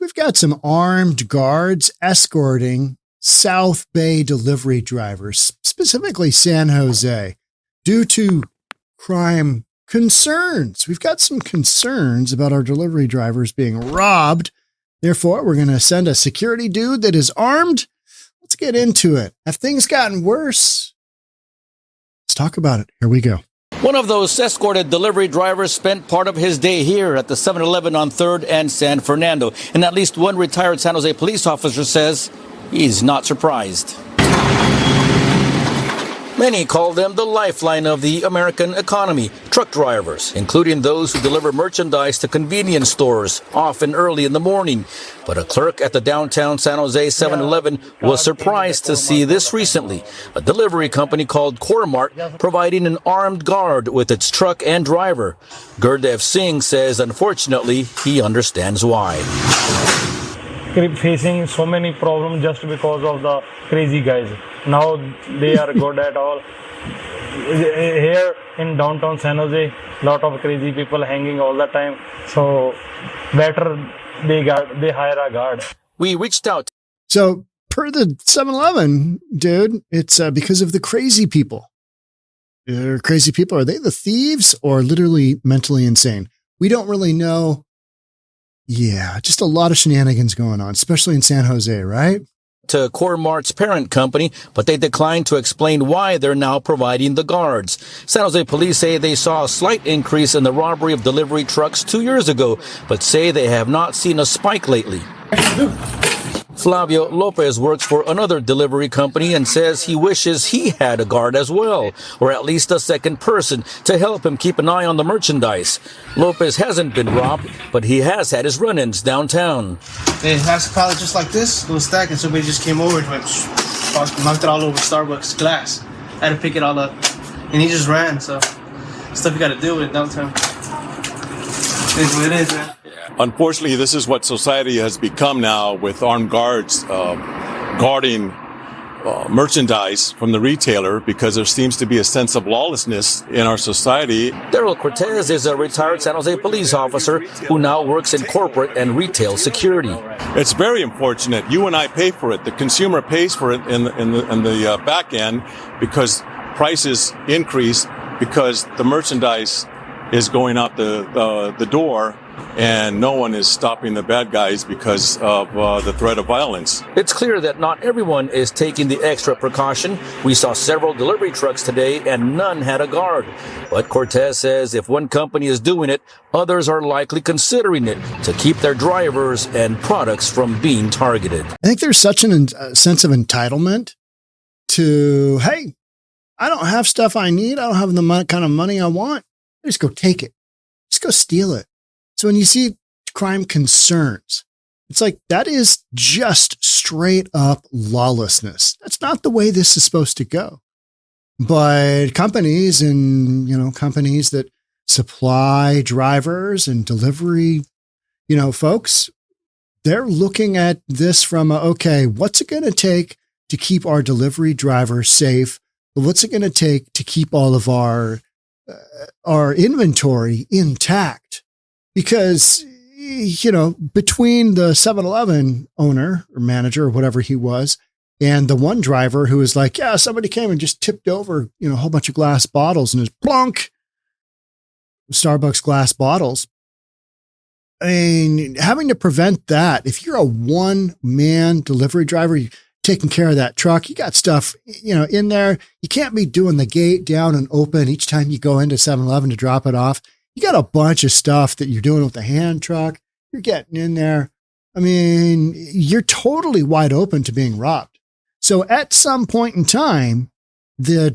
we've got some armed guards escorting South Bay delivery drivers, specifically San Jose, due to crime concerns. We've got some concerns about our delivery drivers being robbed. Therefore, we're going to send a security dude that is armed. Let's get into it. Have things gotten worse? Let's talk about it. Here we go. One of those escorted delivery drivers spent part of his day here at the 7-Eleven on 3rd and San Fernando. And at least one retired San Jose police officer says he's not surprised. Many call them the lifeline of the American economy, truck drivers, including those who deliver merchandise to convenience stores, often early in the morning. But a clerk at the downtown San Jose 7-Eleven was surprised to see this recently. A delivery company called Cormart providing an armed guard with its truck and driver. Gurdev Singh says, unfortunately, he understands why. Facing so many problems just because of the crazy guys. Now they are good at all. Here in downtown San Jose, lot of crazy people hanging all the time. So better they hire a guard. We reached out. So per the 7-Eleven, dude, it's because of the crazy people. Crazy people, are they the thieves or literally mentally insane? We don't really know. Yeah, just a lot of shenanigans going on, especially in San Jose, right? To Cormart's parent company, but they declined to explain why they're now providing the guards. San Jose police say they saw a slight increase in the robbery of delivery trucks 2 years ago, but say they have not seen a spike lately. Flavio Lopez works for another delivery company and says he wishes he had a guard as well, or at least a second person to help him keep an eye on the merchandise. Lopez hasn't been robbed, but he has had his run-ins downtown. It has a pallet just like this, little stack, and somebody just came over and knocked it all over Starbucks glass. I had to pick it all up, and he just ran, so stuff you got to deal with downtown. It is what it is, man. Unfortunately, this is what society has become now, with armed guards guarding merchandise from the retailer, because there seems to be a sense of lawlessness in our society. Daryl Cortez is a retired San Jose police officer who now works in corporate and retail security. It's very unfortunate. You and I pay for it. The consumer pays for it in the back end, because prices increase because the merchandise is going out the door, and no one is stopping the bad guys because of the threat of violence. It's clear that not everyone is taking the extra precaution. We saw several delivery trucks today and none had a guard. But Cortez says if one company is doing it, others are likely considering it to keep their drivers and products from being targeted. I think there's such a sense of entitlement to, hey, I don't have stuff I need. I don't have the kind of money I want. Just go take it. Just go steal it. So when you see crime concerns, it's like that is just straight up lawlessness. That's not the way this is supposed to go. But companies companies that supply drivers and delivery, folks, they're looking at this from okay, what's it going to take to keep our delivery drivers safe? What's it going to take to keep all of our inventory intact? Because, between the 7-Eleven owner or manager or whatever he was, and the one driver who was like, yeah, somebody came and just tipped over, a whole bunch of glass bottles and just plonk, Starbucks glass bottles. I mean, having to prevent that, if you're a one-man delivery driver, you're taking care of that truck, you got stuff, in there. You can't be doing the gate down and open each time you go into 7-Eleven to drop it off. You got a bunch of stuff that you're doing with the hand truck. You're getting in there. I mean, you're totally wide open to being robbed. So at some point in time, the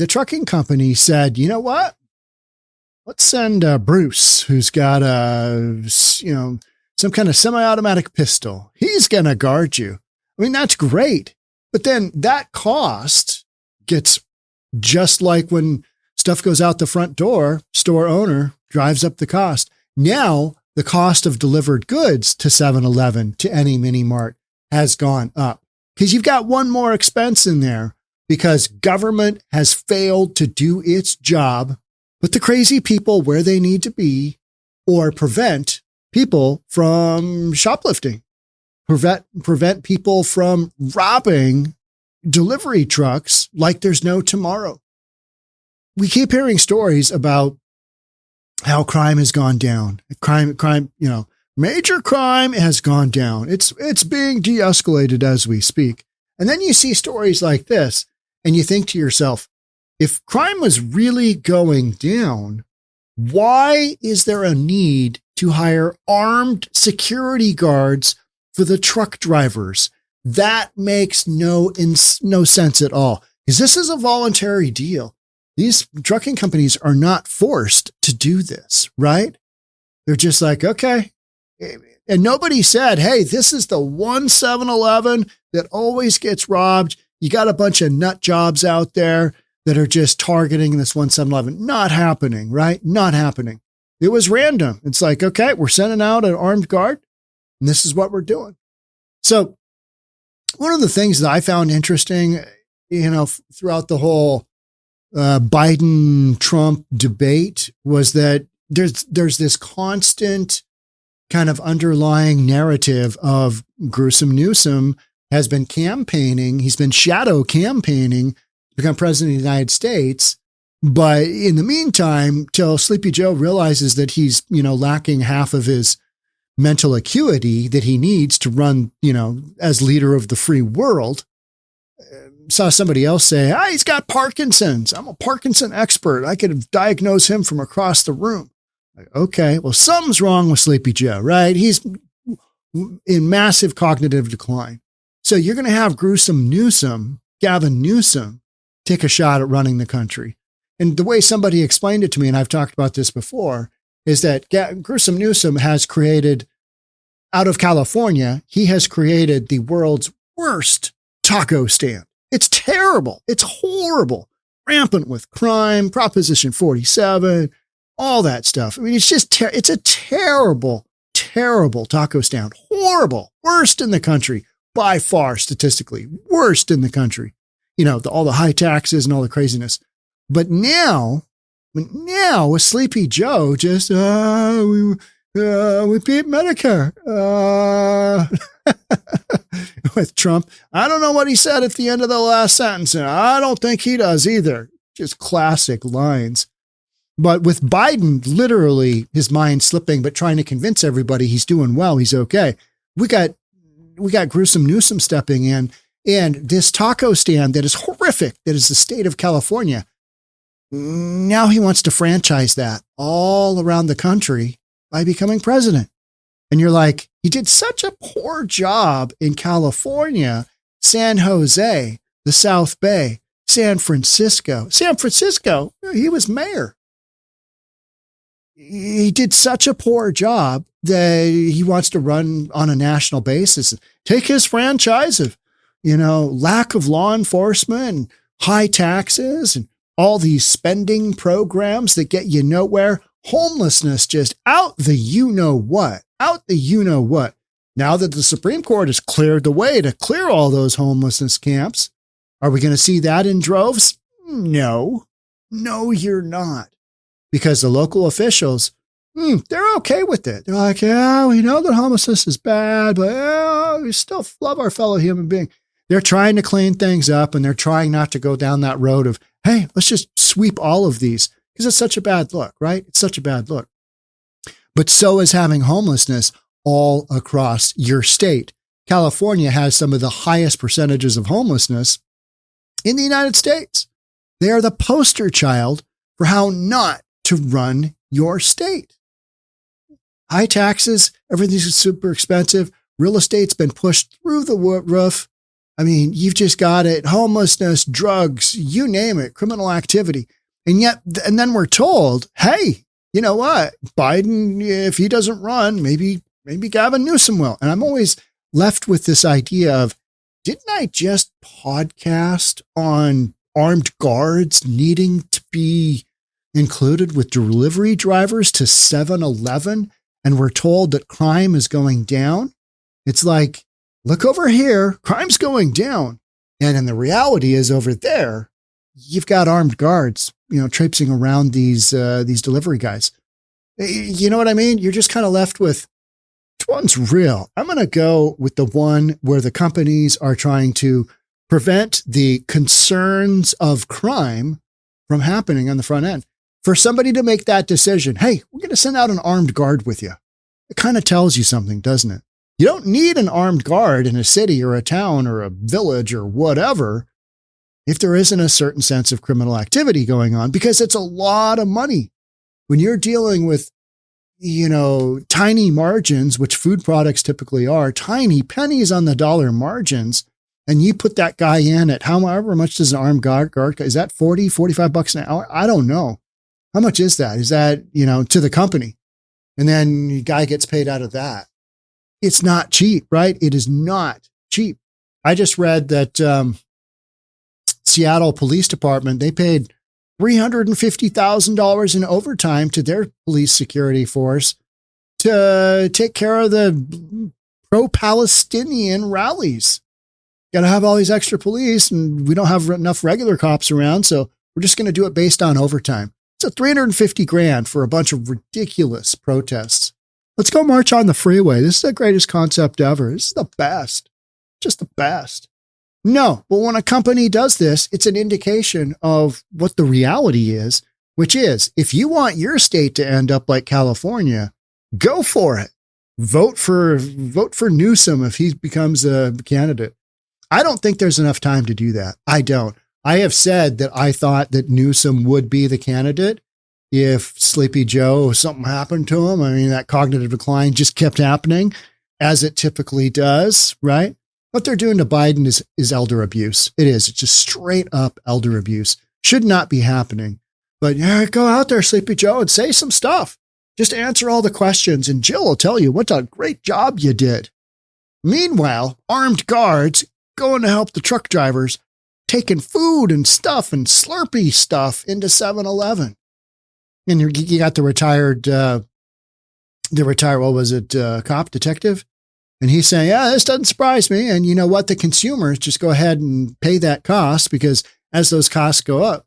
trucking company said, you know what? Let's send Bruce, who's got some kind of semi-automatic pistol. He's going to guard you. I mean, that's great. But then that cost gets, just like when stuff goes out the front door, store owner drives up the cost. Now the cost of delivered goods to 7-Eleven, to any mini mart, has gone up because you've got one more expense in there because government has failed to do its job, put the crazy people where they need to be, or prevent people from shoplifting, prevent people from robbing delivery trucks like there's no tomorrow. We keep hearing stories about how crime has gone down. Crime, major crime has gone down. It's being de-escalated as we speak. And then you see stories like this and you think to yourself, if crime was really going down, why is there a need to hire armed security guards for the truck drivers? That makes no sense at all, because this is a voluntary deal. These trucking companies are not forced to do this, right? They're just like, okay. And nobody said, hey, this is the one 7-Eleven that always gets robbed. You got a bunch of nut jobs out there that are just targeting this one 7-Eleven. Not happening, right? Not happening. It was random. It's like, okay, we're sending out an armed guard, and this is what we're doing. So one of the things that I found interesting, throughout the whole Biden-Trump debate was that there's this constant kind of underlying narrative of Gruesome Newsom has been campaigning. He's been shadow campaigning to become president of the United States. But in the meantime, till Sleepy Joe realizes that he's, lacking half of his mental acuity that he needs to run, as leader of the free world. Saw somebody else say, he's got Parkinson's. I'm a Parkinson expert. I could diagnose him from across the room. Like, okay, well, something's wrong with Sleepy Joe, right? He's in massive cognitive decline. So you're going to have Gruesome Newsom, Gavin Newsom, take a shot at running the country. And the way somebody explained it to me, and I've talked about this before, is that Gruesome Newsom has created, out of California, he has created the world's worst taco stand. It's terrible. It's horrible. Rampant with crime, Proposition 47, all that stuff. I mean, it's just, it's a terrible, terrible taco stand. Horrible. Worst in the country by far, statistically. Worst in the country. All the high taxes and all the craziness. But now with Sleepy Joe, just, we beat Medicare. With Trump, I don't know what he said at the end of the last sentence, and I don't think he does either. Just classic lines. But with Biden, literally his mind slipping, but trying to convince everybody he's doing well, he's okay. We got Gruesome Newsom stepping in, and this taco stand that is horrific, that is the state of California. Now he wants to franchise that all around the country by becoming president. And you're like, he did such a poor job in California, San Jose, the South Bay, San Francisco. He was mayor. He did such a poor job that he wants to run on a national basis. Take his franchise of, lack of law enforcement and high taxes and all these spending programs that get you nowhere. Homelessness just out the you-know-what. Now that the Supreme Court has cleared the way to clear all those homelessness camps, are we going to see that in droves? No, you're not. Because the local officials, they're okay with it. They're like, yeah, we know that homelessness is bad, but we still love our fellow human being. They're trying to clean things up, and they're trying not to go down that road of, hey, let's just sweep all of these, because it's such a bad look, right? It's such a bad look. But so is having homelessness all across your state. California has some of the highest percentages of homelessness in the United States. They are the poster child for how not to run your state. High taxes, everything's super expensive. Real estate's been pushed through the roof. I mean, you've just got it. Homelessness, drugs, you name it, criminal activity. And then we're told, hey, you know what? Biden, if he doesn't run, maybe Gavin Newsom will. And I'm always left with this idea of, didn't I just podcast on armed guards needing to be included with delivery drivers to 7-Eleven? And we're told that crime is going down. It's like, look over here, crime's going down. And then the reality is over there, you've got armed guards, traipsing around these delivery guys. You know what I mean? You're just kind of left with, Which one's real? I'm going to go with the one where the companies are trying to prevent the concerns of crime from happening on the front end. For somebody to make that decision, hey, we're going to send out an armed guard with you. It kind of tells you something, doesn't it? You don't need an armed guard in a city or a town or a village or whatever if there isn't a certain sense of criminal activity going on, because it's a lot of money. When you're dealing with, tiny margins, which food products typically are, tiny pennies on the dollar margins, and you put that guy in at however much does an armed guard, is that 40, 45 bucks an hour? I don't know. How much is that? Is that, to the company? And then the guy gets paid out of that. It's not cheap, right? It is not cheap. I just read that Seattle Police Department, they paid $350,000 in overtime to their police security force to take care of the pro-Palestinian rallies. Got to have all these extra police, and we don't have enough regular cops around, so we're just going to do it based on overtime. It's $350,000 for a bunch of ridiculous protests. Let's go march on the freeway. This is the greatest concept ever. This is the best. Just the best. No, but when a company does this, it's an indication of what the reality is, which is if you want your state to end up like California, go for it. Vote for Newsom if he becomes a candidate. I don't think there's enough time to do that. I don't. I have said that I thought that Newsom would be the candidate if Sleepy Joe, something happened to him. I mean, that cognitive decline just kept happening as it typically does, right? What they're doing to Biden is elder abuse. It is. It's just straight up elder abuse. Should not be happening. But yeah, go out there, Sleepy Joe, and say some stuff. Just answer all the questions, and Jill will tell you what a great job you did. Meanwhile, armed guards going to help the truck drivers taking food and stuff and Slurpee stuff into 7-Eleven. And you got the retired, what was it, cop, detective? And he's saying, yeah, this doesn't surprise me. And you know what? The consumers just go ahead and pay that cost, because as those costs go up,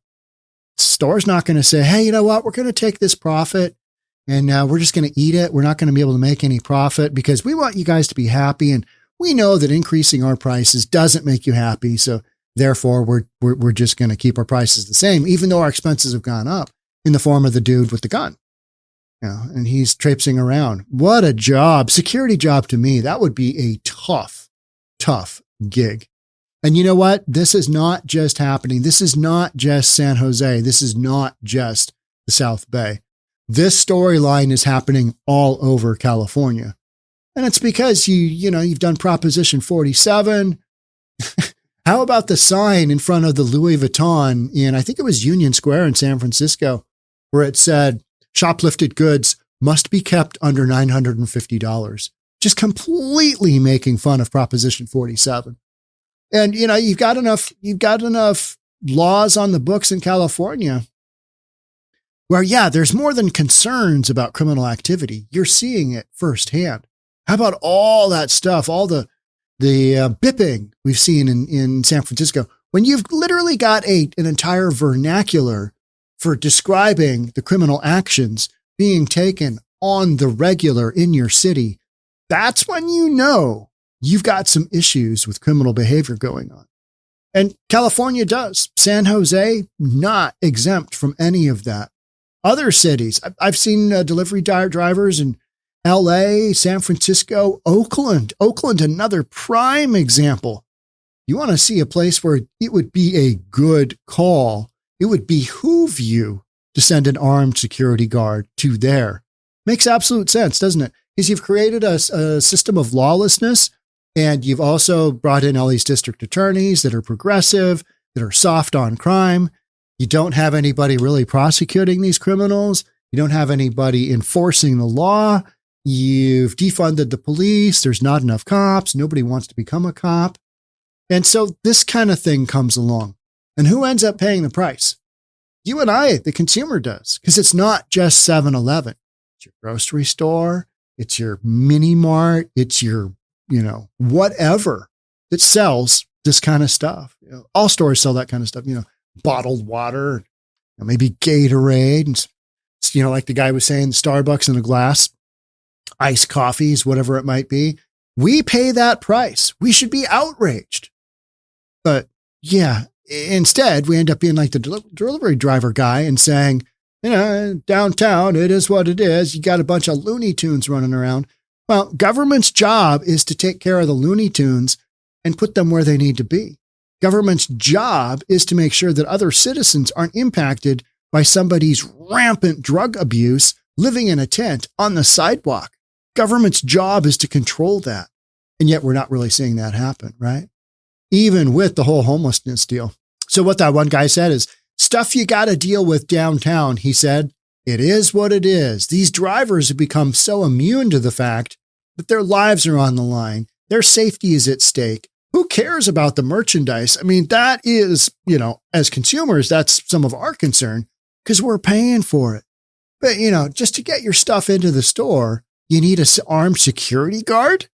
the store's not going to say, hey, you know what? We're going to take this profit and we're just going to eat it. We're not going to be able to make any profit because we want you guys to be happy. And we know that increasing our prices doesn't make you happy. So therefore, we're just going to keep our prices the same, even though our expenses have gone up, in the form of the dude with the gun. And he's traipsing around. What a job. Security job to me. That would be a tough gig. And you know what? This is not just happening. This is not just San Jose. This is not just the South Bay. This storyline is happening all over California. And it's because you've done Proposition 47. How about the sign in front of the Louis Vuitton in, I think it was Union Square in San Francisco, where it said, shoplifted goods must be kept under $950. Just completely making fun of Proposition 47. And, you've got enough laws on the books in California where, yeah, there's more than concerns about criminal activity. You're seeing it firsthand. How about all that stuff, all the bipping we've seen in San Francisco, when you've literally got an entire vernacular for describing the criminal actions being taken on the regular in your city? That's when you've got some issues with criminal behavior going on. And California does. San Jose, not exempt from any of that. Other cities, I've seen delivery drivers in LA, San Francisco, Oakland, another prime example. You want to see a place where it would be a good call. It would behoove you to send an armed security guard to there. Makes absolute sense, doesn't it? Because you've created a system of lawlessness, and you've also brought in all these district attorneys that are progressive, that are soft on crime. You don't have anybody really prosecuting these criminals. You don't have anybody enforcing the law. You've defunded the police. There's not enough cops. Nobody wants to become a cop. And so this kind of thing comes along. And who ends up paying the price? You and I, the consumer, does, because it's not just 7-Eleven. It's your grocery store. It's your mini mart. It's your, whatever that sells this kind of stuff. All stores sell that kind of stuff, bottled water, maybe Gatorade. And, like the guy was saying, Starbucks in a glass. iced coffees, whatever it might be. We pay that price. We should be outraged. But yeah, instead, we end up being like the delivery driver guy and saying, downtown, it is what it is. You got a bunch of Looney Tunes running around. Well, government's job is to take care of the Looney Tunes and put them where they need to be. Government's job is to make sure that other citizens aren't impacted by somebody's rampant drug abuse living in a tent on the sidewalk. Government's job is to control that. And yet we're not really seeing that happen, right? Even with the whole homelessness deal. So what that one guy said is, stuff you got to deal with downtown, he said. It is what it is. These drivers have become so immune to the fact that their lives are on the line. Their safety is at stake. Who cares about the merchandise? I mean, that is, as consumers, that's some of our concern because we're paying for it. But, just to get your stuff into the store, you need an armed security guard?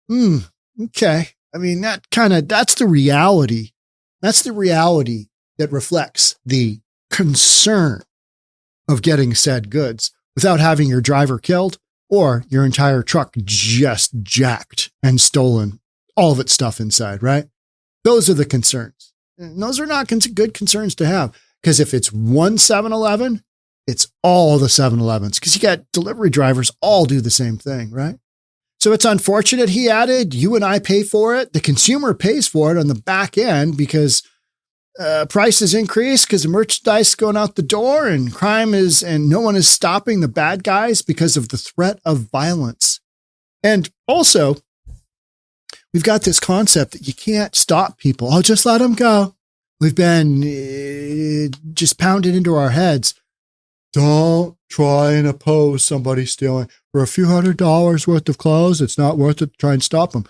Okay. I mean, that's the reality. That's the reality that reflects the concern of getting said goods without having your driver killed or your entire truck just jacked and stolen, all of its stuff inside, right? Those are the concerns. And those are not good concerns to have, because if it's one 7-Eleven, it's all the 7-Elevens, because you got delivery drivers all do the same thing, right? So it's unfortunate, he added, you and I pay for it. The consumer pays for it on the back end because prices increase because the merchandise is going out the door and and no one is stopping the bad guys because of the threat of violence. And also, we've got this concept that you can't stop people. Oh, just let them go. We've been just pounded into our heads. Don't try and oppose somebody stealing for a few $100s worth of clothes. It's not worth it to try and stop them.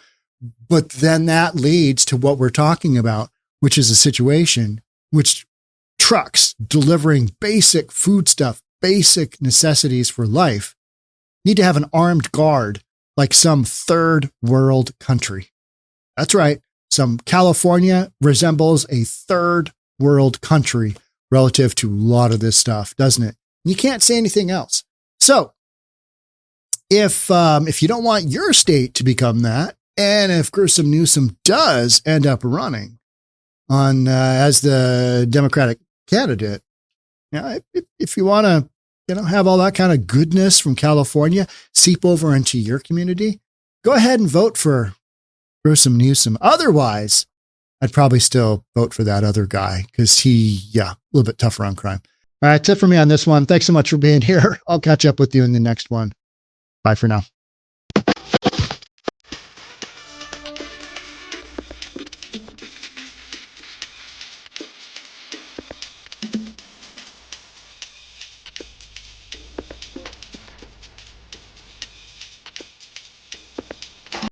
But then that leads to what we're talking about, which is a situation which trucks delivering basic food stuff, basic necessities for life, need to have an armed guard like some third world country. That's right. Some California resembles a third world country relative to a lot of this stuff, doesn't it? You can't say anything else. So if you don't want your state to become that, and if Gavin Newsom does end up running on as the Democratic candidate, if you want to have all that kind of goodness from California seep over into your community, go ahead and vote for Gavin Newsom. Otherwise, I'd probably still vote for that other guy because a little bit tougher on crime. All right, that's it for me on this one. Thanks so much for being here. I'll catch up with you in the next one. Bye for now.